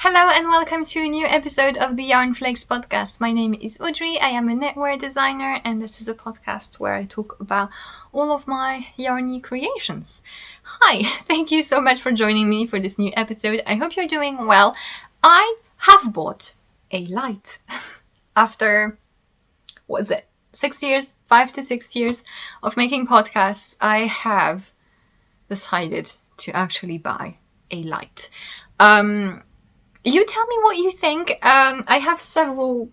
Hello and welcome to a new episode of the Yarnflakes podcast. My name is Audrey, I am a knitwear designer, and this is a podcast where I talk about all of my yarny creations. Hi, thank you so much for joining me for this new episode. I hope you're doing well. I have bought a light after, 6 years, 5 to 6 years of making podcasts. I have decided to actually buy a light. You tell me what you think. I have several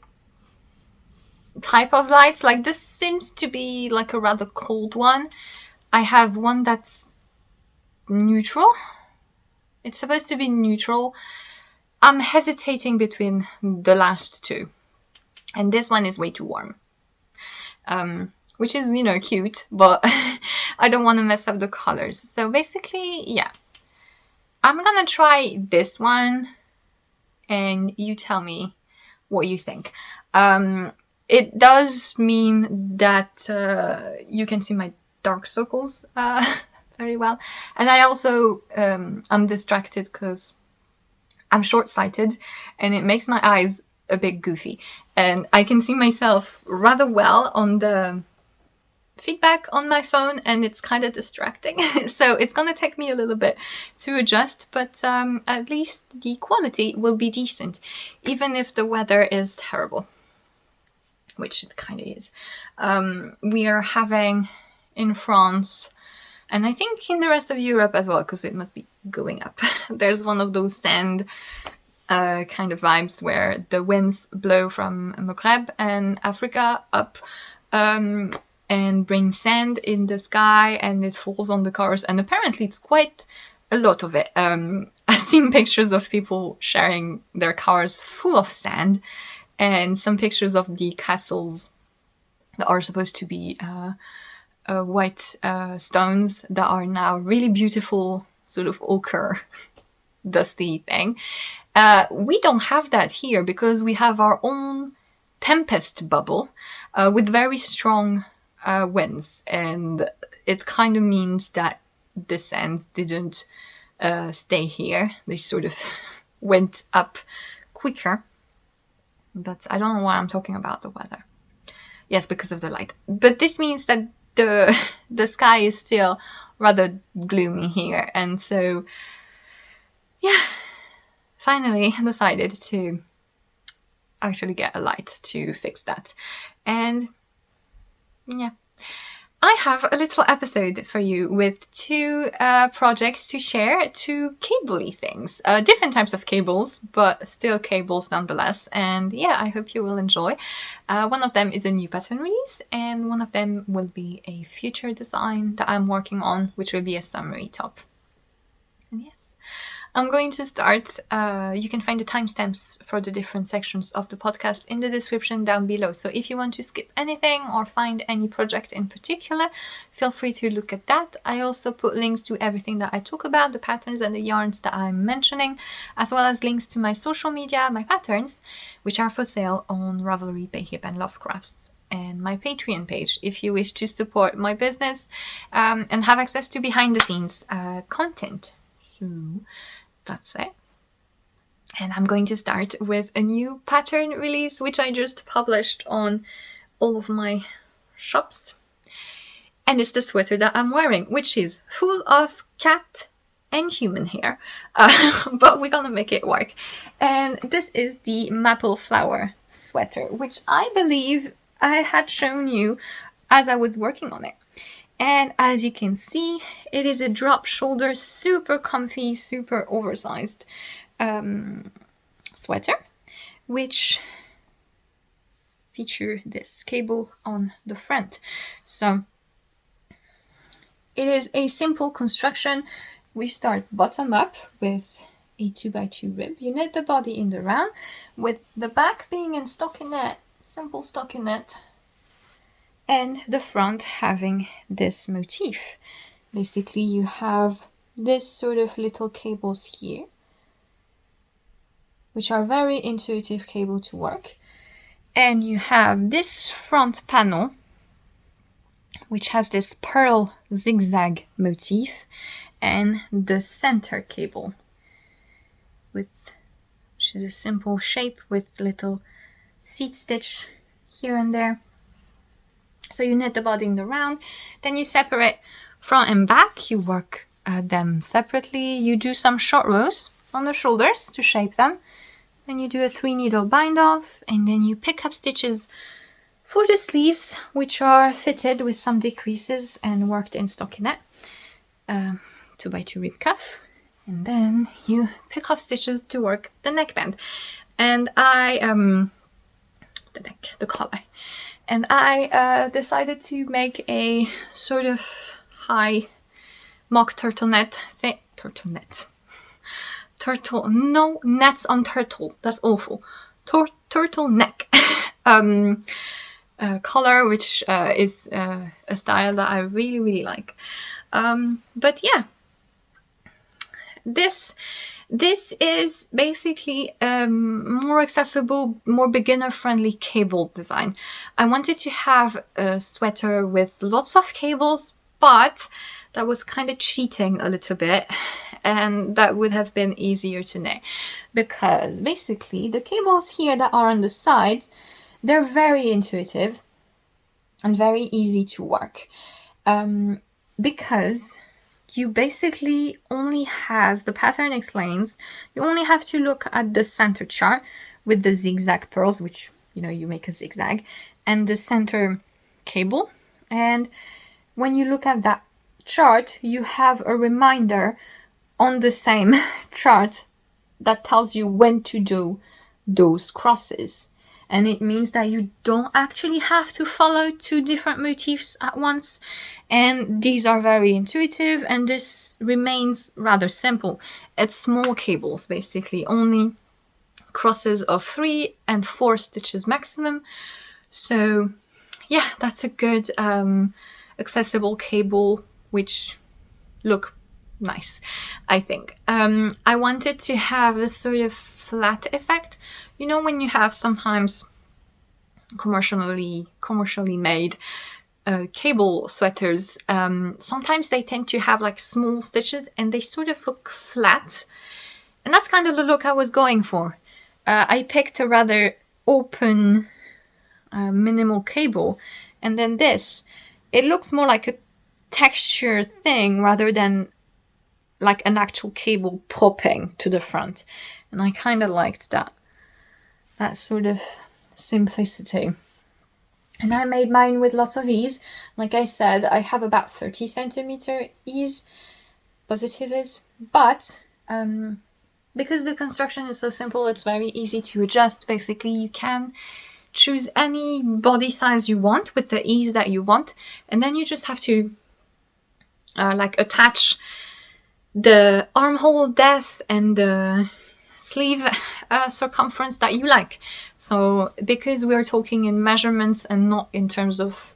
type of lights. Like this seems to be like a rather cold one. I have one that's neutral. It's supposed to be neutral. I'm hesitating between the last two. And this one is way too warm. Which is, cute, but I don't want to mess up the colors. So basically, yeah. I'm gonna try this one. And you tell me what you think. It does mean that you can see my dark circles very well. And I also, I'm distracted because I'm short-sighted and it makes my eyes a bit goofy. And I can see myself rather well on the feedback on my phone, and it's kind of distracting. So it's gonna take me a little bit to adjust, but at least the quality will be decent, even if the weather is terrible, which it kind of is. We are having in France, and I think in the rest of Europe as well, because it must be going up. There's one of those sand kind of vibes where the winds blow from Maghreb and Africa up and bring sand in the sky, and it falls on the cars, and apparently it's quite a lot of it. I've seen pictures of people sharing their cars full of sand, and some pictures of the castles that are supposed to be white stones that are now really beautiful, sort of ochre, dusty thing. We don't have that here because we have our own tempest bubble with very strong winds, and it kind of means that the sands didn't stay here. They sort of went up quicker. But I don't know why I'm talking about the weather. Yes, because of the light. But this means that the sky is still rather gloomy here, and so yeah, finally I decided to actually get a light to fix that. And yeah, I have a little episode for you with two projects to share, two cable-y things. Different types of cables, but still cables nonetheless. And yeah, I hope you will enjoy. One of them is a new pattern release, and one of them will be a future design that I'm working on, which will be a summery top. And yes, I'm going to start. You can find the timestamps for the different sections of the podcast in the description down below. So if you want to skip anything or find any project in particular, feel free to look at that. I also put links to everything that I talk about, the patterns and the yarns that I'm mentioning, as well as links to my social media, my patterns, which are for sale on Ravelry, Bayhip and Lovecrafts, and my Patreon page if you wish to support my business and have access to behind the scenes content. So that's it. And I'm going to start with a new pattern release, which I just published on all of my shops. And it's the sweater that I'm wearing, which is full of cat and human hair. But we're gonna make it work. And this is the maple flower sweater, which I believe I had shown you as I was working on it. And as you can see, it is a drop shoulder, super comfy, super oversized sweater, which feature this cable on the front. So it is a simple construction. We start bottom up with a 2x2 rib. You knit the body in the round, with the back being in stockinette, simple stockinette, and the front having this motif. Basically, you have this sort of little cables here, which are very intuitive cable to work. And you have this front panel, which has this pearl zigzag motif, and the center cable, which which is a simple shape with little seat stitch here and there. So you knit the body in the round, then you separate front and back, you work them separately, you do some short rows on the shoulders to shape them, then you do a 3 needle bind off, and then you pick up stitches for the sleeves, which are fitted with some decreases and worked in stockinette, 2x2 rib cuff, and then you pick up stitches to work the neckband. And the collar. And I decided to make a sort of high mock turtleneck thing. No nets on turtle. That's awful. Turtleneck collar, which is a style that I really, really like. But yeah, this is basically more accessible, more beginner-friendly cable design. I wanted to have a sweater with lots of cables, but that was kind of cheating a little bit, and that would have been easier to knit, because basically the cables here that are on the sides, they're very intuitive and very easy to work, because you basically only the pattern explains, you only have to look at the center chart with the zigzag pearls, which, you make a zigzag, and the center cable. And when you look at that chart, you have a reminder on the same chart that tells you when to do those crosses. And it means that you don't actually have to follow 2 different motifs at once. And these are very intuitive, and this remains rather simple. It's small cables, basically, only crosses of 3 and 4 stitches maximum. So yeah, that's a good accessible cable, which look nice, I think. I wanted to have this sort of flat effect. When you have sometimes commercially made cable sweaters, sometimes they tend to have like small stitches and they sort of look flat. And that's kind of the look I was going for. I picked a rather open, minimal cable. And then it looks more like a texture thing rather than like an actual cable popping to the front. And I kind of liked that sort of simplicity. And I made mine with lots of ease. Like I said, I have about 30 centimeter ease, positive ease, but because the construction is so simple, it's very easy to adjust. Basically, you can choose any body size you want with the ease that you want, and then you just have to attach the armhole depth and the sleeve circumference that you like. So because we're talking in measurements and not in terms of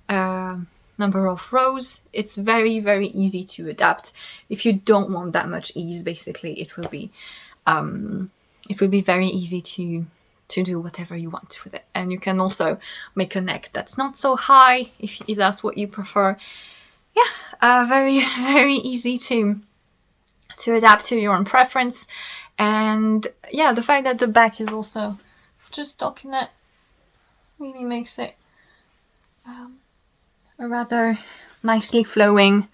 number of rows, it's very, very easy to adapt. If you don't want that much ease, basically it will be very easy to do whatever you want with it. And you can also make a neck that's not so high if that's what you prefer. Yeah, very, very easy to adapt to your own preference. And yeah, the fact that the back is also just stockinette really makes it a rather nicely flowing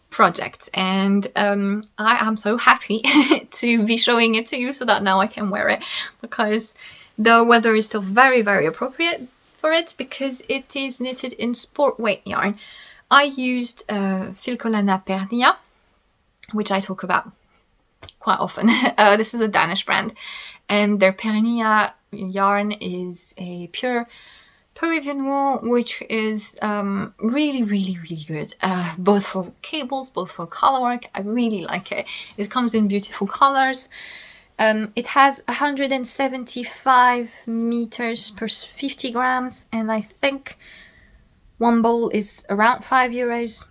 project. And I am so happy to be showing it to you so that now I can wear it, because the weather is still very, very appropriate for it, because it is knitted in sport weight yarn. I used Filcolana Pernia, which I talk about quite often. This is a Danish brand, and their Pernia yarn is a pure Peruvian wool, which is really, really, really good, both for cables, both for colorwork. I really like it. It comes in beautiful colors. It has 175 meters per 50 grams, and I think one bowl is around €5,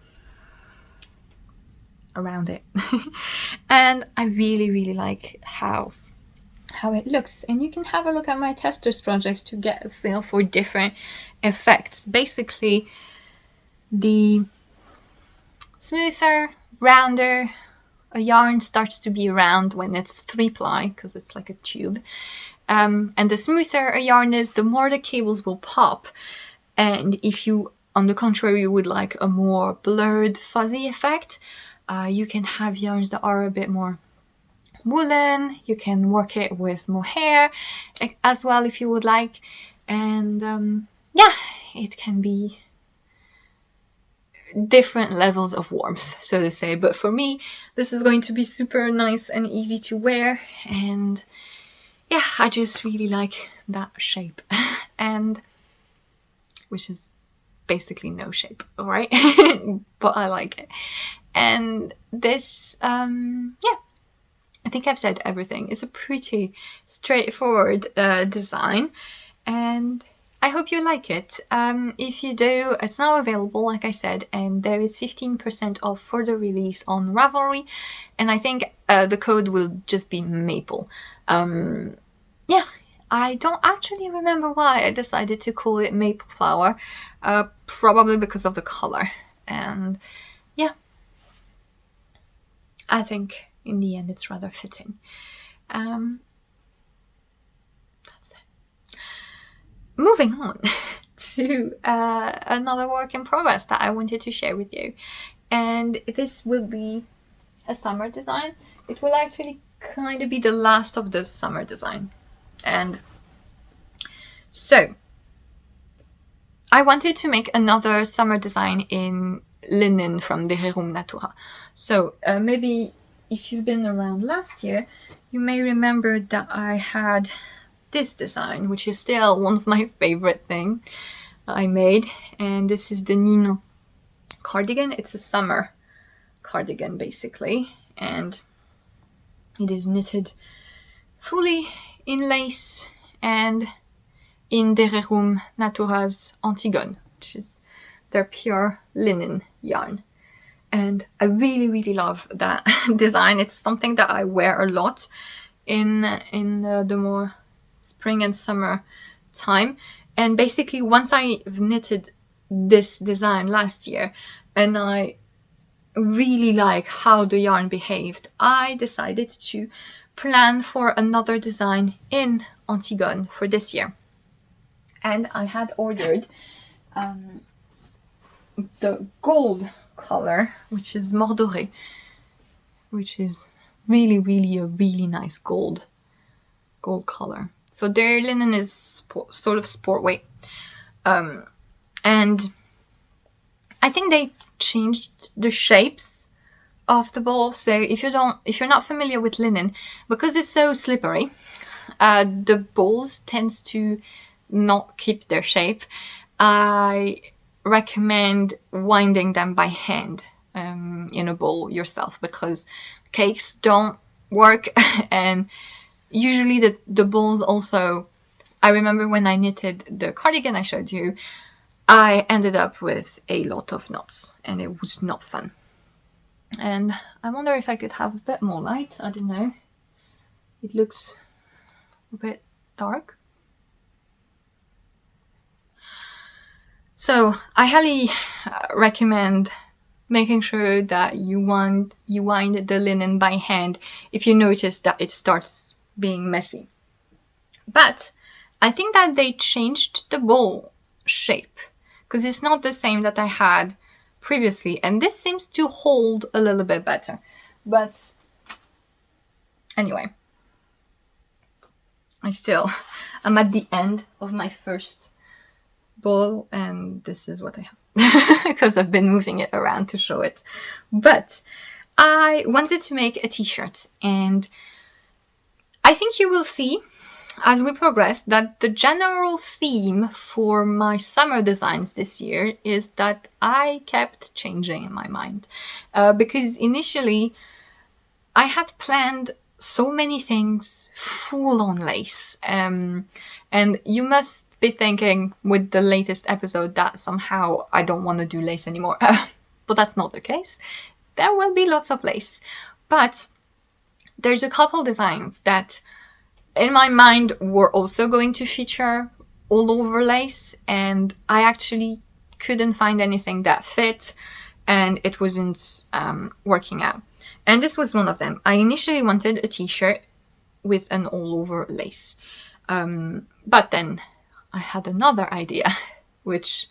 around it. And I really, really like how it looks. And you can have a look at my testers projects to get a feel for different effects. Basically, the smoother, rounder a yarn starts to be round when it's 3-ply, because it's like a tube. And the smoother a yarn is, the more the cables will pop. And if you, on the contrary, would like a more blurred, fuzzy effect, you can have yarns that are a bit more woolen. You can work it with mohair as well if you would like. And yeah, it can be different levels of warmth, so to say. But for me, this is going to be super nice and easy to wear. And yeah, I just really like that shape. And which is basically no shape, all right? But I like it. And this, yeah, I think I've said everything. It's a pretty straightforward design, and I hope you like it. If you do, it's now available, like I said, and there is 15% off for the release on Ravelry, and I think the code will just be Maple. Yeah, I don't actually remember why I decided to call it Maple Flower, probably because of the color. And yeah, I think in the end it's rather fitting. That's it. Moving on to another work in progress that I wanted to share with you. And this will be a summer design. It will actually kind of be the last of the summer design. And so I wanted to make another summer design in linen from the Rerum Natura. So maybe if you've been around last year, you may remember that I had this design, which is still one of my favorite things I made. And this is the Ninon cardigan. It's a summer cardigan, basically. And it is knitted fully in lace and in the Rerum Natura's Antigone, which is their pure linen yarn. And I really, really love that design. It's something that I wear a lot in the more spring and summer time. And basically, once I've knitted this design last year, and I really like how the yarn behaved, I decided to plan for another design in Antigone for this year. And I had ordered the gold color, which is Mordoré, which is really, really a really nice gold color. So their linen is sort of sport weight. And I think they changed the shapes of the balls. So if you're not familiar with linen, because it's so slippery, the balls tends to not keep their shape. I recommend winding them by hand in a bowl yourself, because cakes don't work. And usually the balls also, I remember when I knitted the cardigan I showed you, I ended up with a lot of knots and it was not fun. And I wonder if I could have a bit more light. I don't know. It looks a bit dark. So I highly recommend making sure that you wind the linen by hand if you notice that it starts being messy. But I think that they changed the bowl shape, because it's not the same that I had previously, and this seems to hold a little bit better. But anyway, I'm at the end of my first bowl, and this is what I have because I've been moving it around to show it. But I wanted to make a t-shirt, and I think you will see as we progress that the general theme for my summer designs this year is that I kept changing in my mind, because initially I had planned so many things full on lace, and you must be thinking with the latest episode that somehow I don't want to do lace anymore. But that's not the case. There will be lots of lace, but there's a couple designs that in my mind were also going to feature all over lace, and I actually couldn't find anything that fit, and it wasn't working out. And this was one of them. I initially wanted a t-shirt with an all-over lace. But then I had another idea, which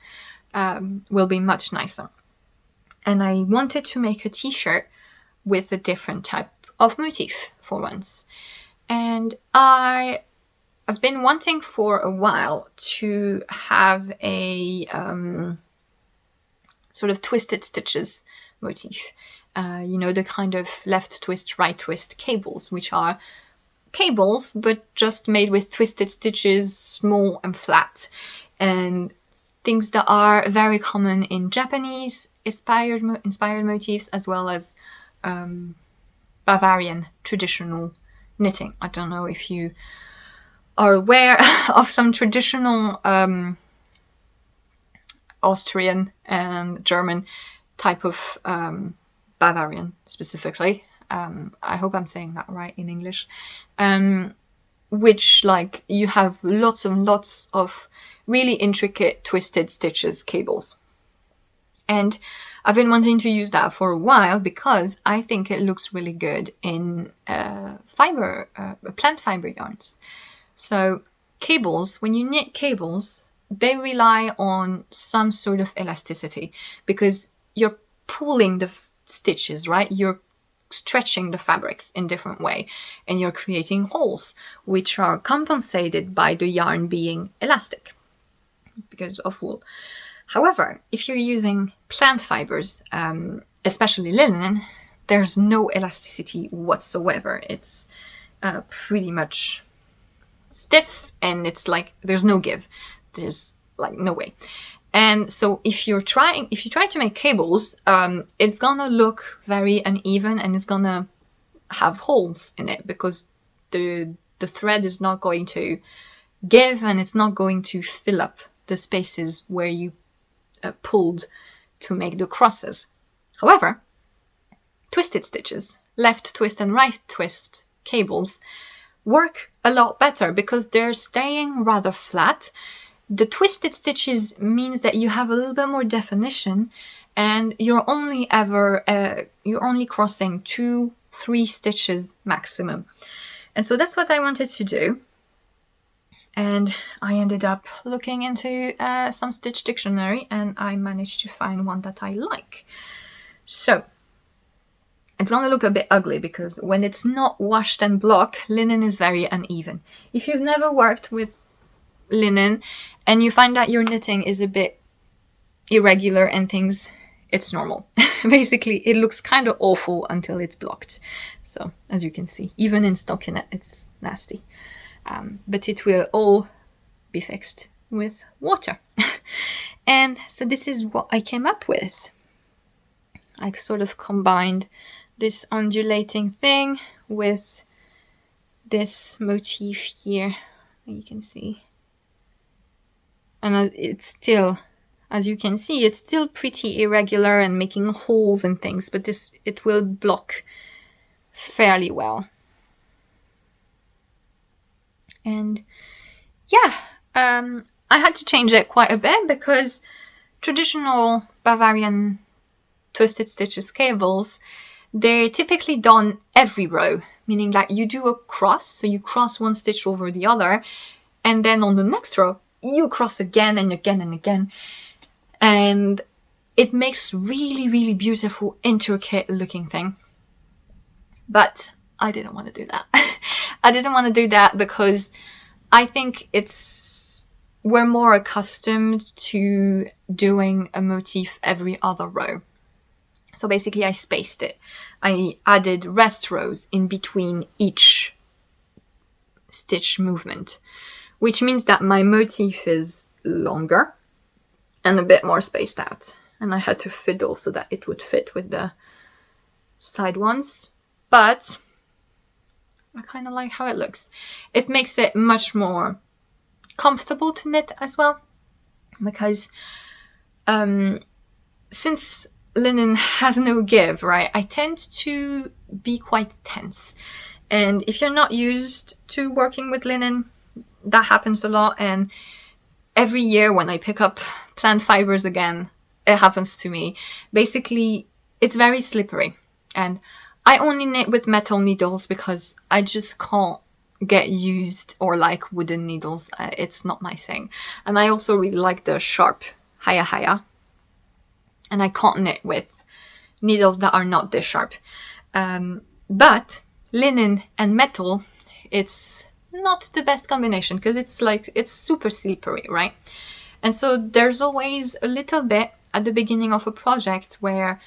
will be much nicer. And I wanted to make a t-shirt with a different type of motif for once. And I've been wanting for a while to have a sort of twisted stitches motif. The kind of left twist, right twist cables, which are cables, but just made with twisted stitches, small and flat. And things that are very common in Japanese inspired motifs, as well as Bavarian traditional knitting. I don't know if you are aware of some traditional Austrian and German type of Bavarian specifically. I hope I'm saying that right in English. Which, like, you have lots of really intricate twisted stitches cables. And I've been wanting to use that for a while because I think it looks really good in plant fiber yarns. So cables, when you knit cables, they rely on some sort of elasticity because you're pulling the stitches, right? You're stretching the fabrics in different way, and you're creating holes which are compensated by the yarn being elastic because of wool. However, if you're using plant fibers, especially linen, there's no elasticity whatsoever. It's pretty much stiff, and it's like there's no give. There's like no way. And so if you try to make cables, it's gonna look very uneven, and it's gonna have holes in it because the thread is not going to give, and it's not going to fill up the spaces where you pulled to make the crosses. However, twisted stitches, left twist and right twist cables, work a lot better because they're staying rather flat. The twisted stitches means that you have a little bit more definition, and you're only crossing 2-3 stitches maximum. And so that's what I wanted to do. And I ended up looking into some stitch dictionary, and I managed to find one that I like. So it's gonna look a bit ugly because when it's not washed and block, linen is very uneven. If you've never worked with linen and you find that your knitting is a bit irregular and things, it's normal. Basically, it looks kind of awful until it's blocked. So as you can see, even in stockinette, it's nasty. But it will all be fixed with water. And so this is what I came up with. I sort of combined this undulating thing with this motif here, you can see. And it's still, as you can see, it's still pretty irregular and making holes and things, but it will block fairly well. And yeah, I had to change it quite a bit because traditional Bavarian twisted stitches cables, they're typically done every row, meaning that you do a cross, so you cross one stitch over the other, and then on the next row, you cross again and again and again. And it makes really, really beautiful, intricate looking thing. But I didn't want to do that. I didn't want to do that because I think we're more accustomed to doing a motif every other row. So basically I spaced it. I added rest rows in between each stitch movement, which means that my motif is longer and a bit more spaced out. And I had to fiddle so that it would fit with the side ones. But I kind of like how it looks. It makes it much more comfortable to knit as well, because since linen has no give, right, I tend to be quite tense. And if you're not used to working with linen, that happens a lot. And every year when I pick up plant fibers again, it happens to me. Basically, it's very slippery. And I only knit with metal needles because I just can't get used or like wooden needles. It's not my thing. And I also really like the sharp haya. And I can't knit with needles that are not this sharp. But linen and metal, it's not the best combination because it's super slippery, right? And so there's always a little bit at the beginning of a project where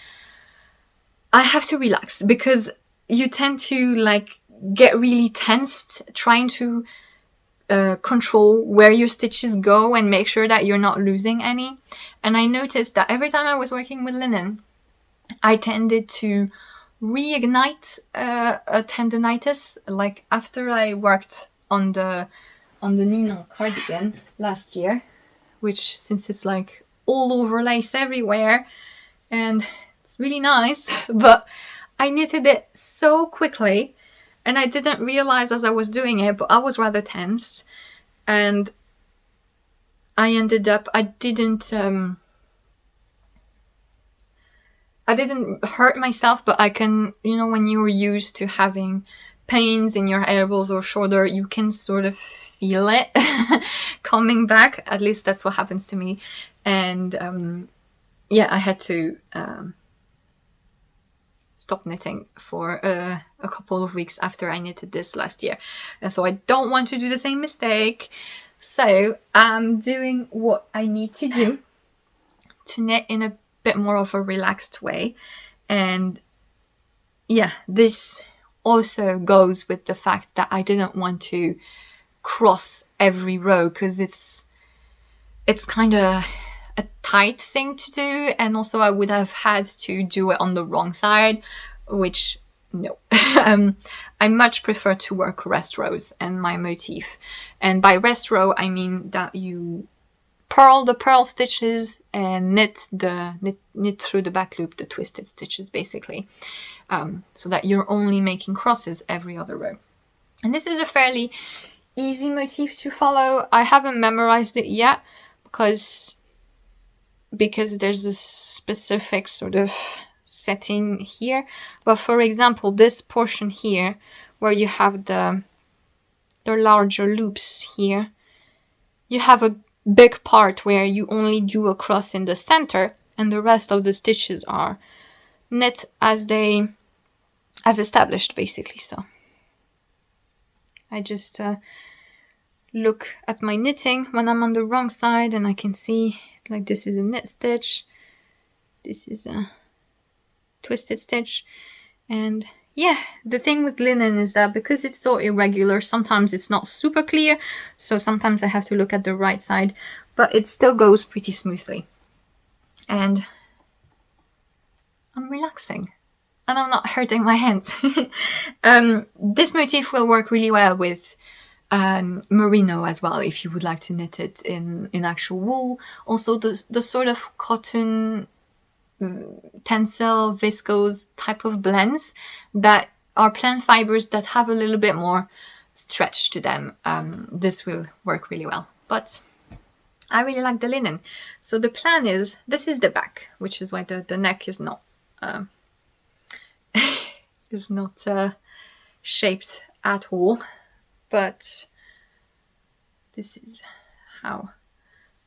I have to relax because you tend to like get really tensed trying to control where your stitches go and make sure that you're not losing any. And I noticed that every time I was working with linen, I tended to reignite a tendinitis. Like after I worked on the Ninon cardigan last year, which since it's like all over lace everywhere and it's really nice, but I knitted it so quickly and I didn't realize as I was doing it, but I was rather tensed and I ended up, I didn't hurt myself, but I can, you know, when you're used to having pains in your elbows or shoulder, you can sort of feel it coming back. At least that's what happens to me. And yeah, I had to stop knitting for a couple of weeks after I knitted this last year. And so I don't want to do the same mistake. So I'm doing what I need to do to knit in a bit more of a relaxed way. And yeah, this also goes with the fact that I didn't want to cross every row because it's kind of a tight thing to do, and also I would have had to do it on the wrong side, which no. I much prefer to work rest rows and my motif. And by rest row I mean that you purl the purl stitches and knit through the back loop the twisted stitches basically, so that you're only making crosses every other row. And this is a fairly easy motif to follow. I haven't memorized it yet because there's this specific sort of setting here. But for example, this portion here where you have the larger loops here, you have a big part where you only do a cross in the center and the rest of the stitches are knit as established basically. So I just look at my knitting when I'm on the wrong side and I can see like this is a knit stitch, this is a twisted stitch. And yeah, the thing with linen is that because it's so irregular, sometimes it's not super clear, so sometimes I have to look at the right side, but it still goes pretty smoothly. And I'm relaxing and I'm not hurting my hands. This motif will work really well with merino as well, if you would like to knit it in actual wool. Also the sort of cotton tencel viscose type of blends that are plant fibers that have a little bit more stretch to them, this will work really well. But I really like the linen. So the plan is, this is the back, which is why the neck is not shaped at all, but this is how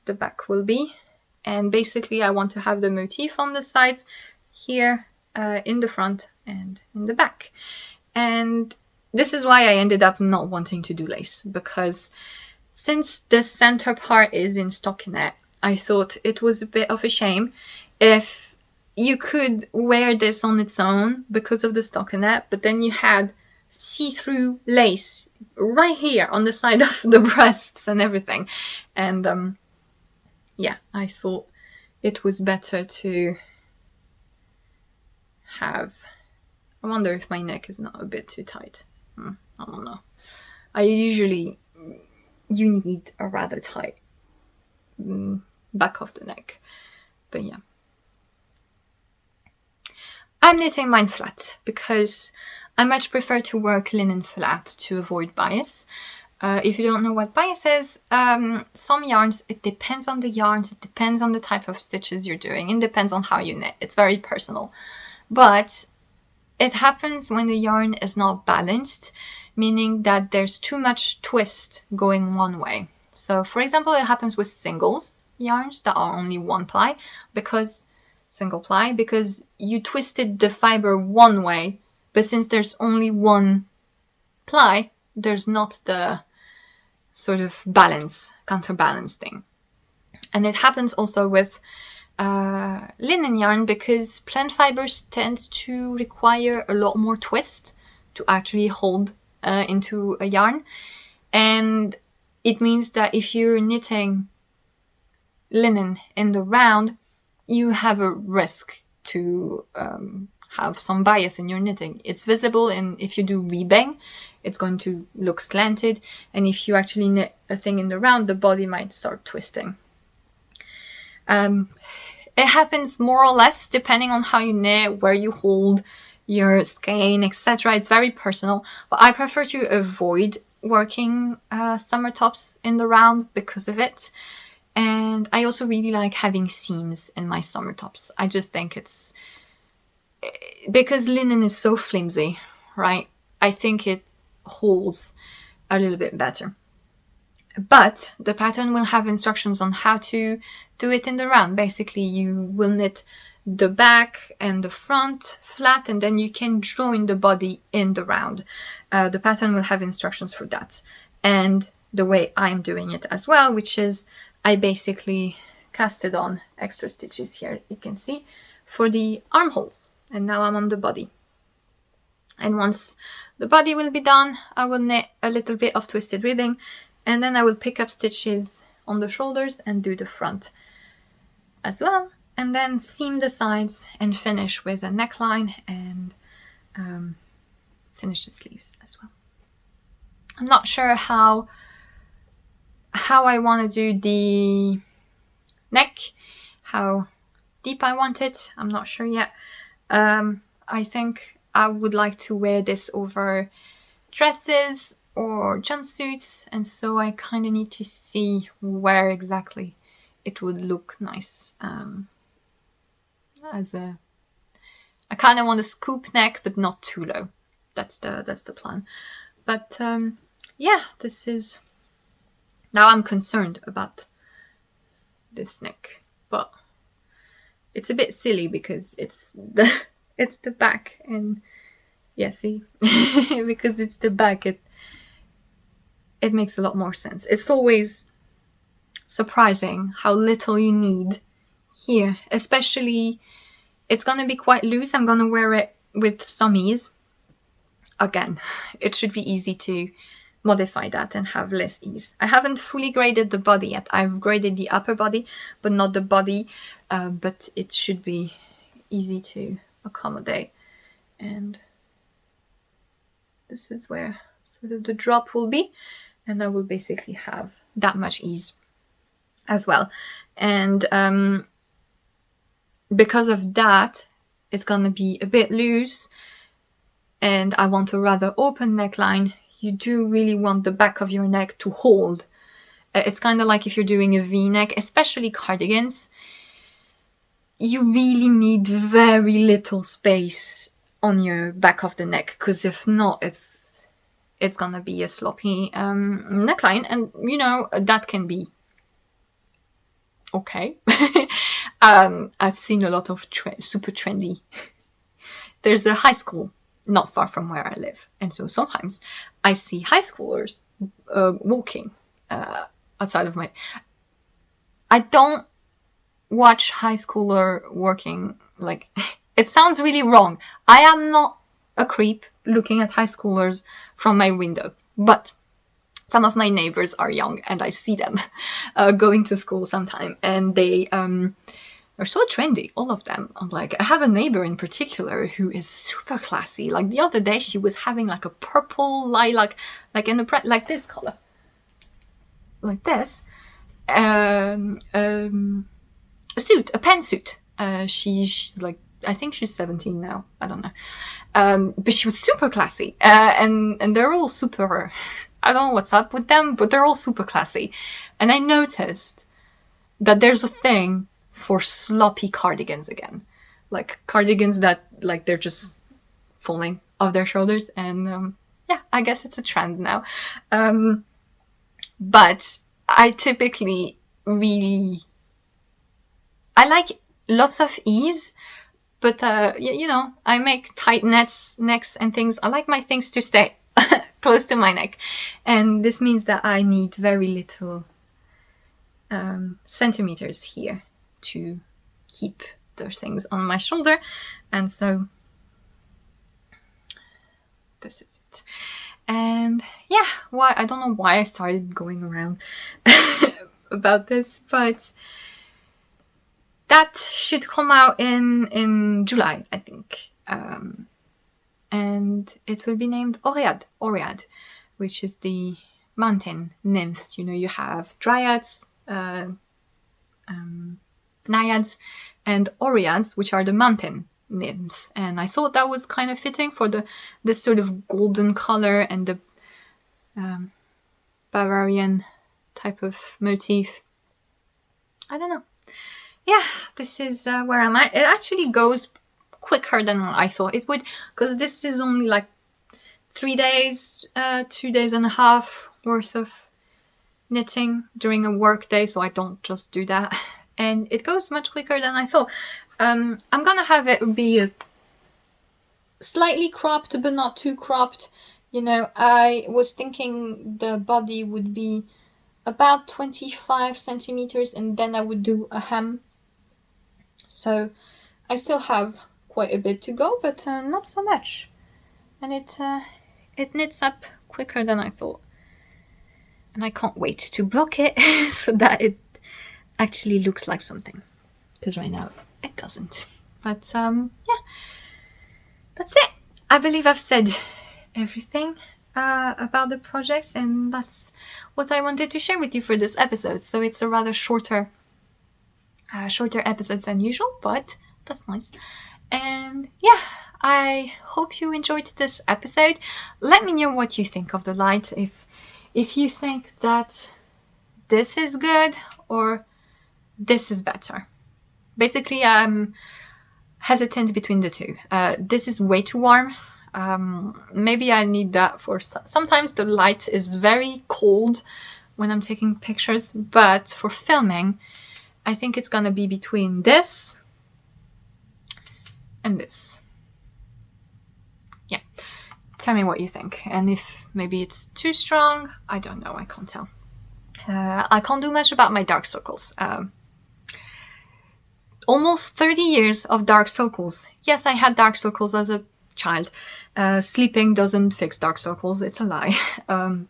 the back will be. And basically I want to have the motif on the sides here, in the front and in the back. And this is why I ended up not wanting to do lace, because since the center part is in stockinette, I thought it was a bit of a shame if you could wear this on its own because of the stockinette, but then you had see-through lace right here on the side of the breasts and everything. And yeah, I thought it was better to have... I wonder if my neck is not a bit too tight. I don't know. You need a rather tight back of the neck. But yeah. I'm knitting mine flat because I much prefer to work linen flat to avoid bias. If you don't know what bias is, some yarns, it depends on the yarns, it depends on the type of stitches you're doing, it depends on how you knit. It's very personal. But it happens when the yarn is not balanced, meaning that there's too much twist going one way. So for example, it happens with singles yarns that are only one ply, because you twisted the fiber one way, but since there's only one ply, there's not the sort of counterbalance thing. And it happens also with linen yarn, because plant fibers tend to require a lot more twist to actually hold into a yarn. And it means that if you're knitting linen in the round, you have a risk to have some bias in your knitting. It's visible, and if you do webbing, it's going to look slanted. And if you actually knit a thing in the round, the body might start twisting. It happens more or less depending on how you knit, where you hold your skein, etc. It's very personal, but I prefer to avoid working summer tops in the round because of it. And I also really like having seams in my summer tops. I just think it's because linen is so flimsy, right? I think it holds a little bit better. But the pattern will have instructions on how to do it in the round. Basically, you will knit the back and the front flat, and then you can join the body in the round. The pattern will have instructions for that. And the way I'm doing it as well, which is I basically casted on extra stitches here, you can see, for the armholes. And now I'm on the body. And once the body will be done, I will knit a little bit of twisted ribbing, and then I will pick up stitches on the shoulders and do the front as well, and then seam the sides and finish with a neckline and finish the sleeves as well. I'm not sure how I want to do the neck, how deep I want it. I'm not sure yet. I think I would like to wear this over dresses or jumpsuits, and so I kind of need to see where exactly it would look nice. I kind of want a scoop neck, but not too low. That's the plan. But yeah, this is. Now I'm concerned about this neck, but it's a bit silly because it's the back, and yeah, see, because it's the back, it makes a lot more sense. It's always surprising how little you need here, especially it's gonna be quite loose. I'm gonna wear it with some ease. Again, it should be easy to modify that and have less ease. I haven't fully graded the body yet. I've graded the upper body, but not the body. But it should be easy to accommodate. And this is where sort of the drop will be. And I will basically have that much ease as well. And because of that, it's going to be a bit loose. And I want a rather open neckline. You do really want the back of your neck to hold. It's kind of like if you're doing a V-neck, especially cardigans. You really need very little space on your back of the neck, because if not, it's gonna be a sloppy neckline, and you know that can be okay. I've seen a lot of super trendy. There's a high school not far from where I live, and so sometimes I see high schoolers walking outside of my. I don't watch high schooler working like. It sounds really wrong. I am not a creep looking at high schoolers from my window, but some of my neighbors are young, and I see them going to school sometime, and they are so trendy, all of them. I'm like, I have a neighbor in particular who is super classy. Like the other day, she was having like a purple lilac, like in like this color, like this, a suit, a pantsuit. She's like, I think she's 17 now. I don't know. But she was super classy, and they're all super. I don't know what's up with them, but they're all super classy. And I noticed that there's a thing for sloppy cardigans again. Like cardigans that, like, they're just falling off their shoulders, and yeah, I guess it's a trend now. But I typically I like lots of ease, but you know, I make tight necks and things. I like my things to stay close to my neck, and this means that I need very little centimeters here to keep those things on my shoulder. And so this is it. And yeah, I don't know why I started going around about this, but that should come out in July, I think. And it will be named Oread, which is the mountain nymphs. You know, you have dryads, naiads, and oreads, which are the mountain nymphs. And I thought that was kind of fitting for this sort of golden color and the Bavarian type of motif. I don't know. Yeah, this is where I'm at. It actually goes quicker than I thought it would, because this is only like 3 days, 2 days and a half worth of knitting during a work day, so I don't just do that. And it goes much quicker than I thought. I'm gonna have it be slightly cropped, but not too cropped. You know, I was thinking the body would be about 25 centimeters, and then I would do a hem. So I still have quite a bit to go, but not so much. And it knits up quicker than I thought. And I can't wait to block it so that it actually looks like something. Because right now it doesn't. But yeah, that's it. I believe I've said everything about the projects, and that's what I wanted to share with you for this episode. So it's a rather shorter episodes than usual, but that's nice. And yeah, I hope you enjoyed this episode. Let me know what you think of the light, if you think that this is good or this is better. Basically, I'm hesitant between the two. This is way too warm. Maybe I need that for sometimes the light is very cold when I'm taking pictures, but for filming I think it's gonna be between this and this. Yeah, tell me what you think, and if maybe it's too strong, I don't know, I can't tell. I can't do much about my dark circles. Almost 30 years of dark circles. Yes, I had dark circles as a child. Sleeping doesn't fix dark circles, it's a lie.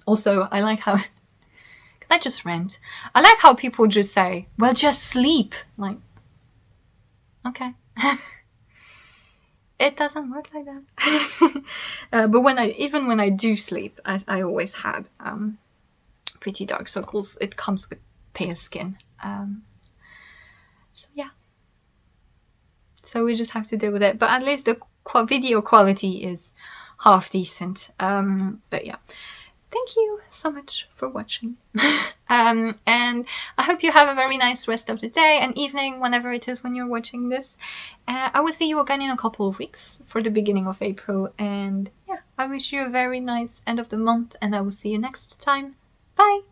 Also, I like how... Can I just rant? I like how people just say, well, just sleep. Like, okay. It doesn't work like that. But even when I do sleep, as I always had pretty dark circles, it comes with pale skin. So yeah. So we just have to deal with it. But at least the video quality is half decent. But yeah. Thank you so much for watching. And I hope you have a very nice rest of the day and evening, whenever it is when you're watching this. I will see you again in a couple of weeks for the beginning of April. And yeah, I wish you a very nice end of the month, and I will see you next time. Bye!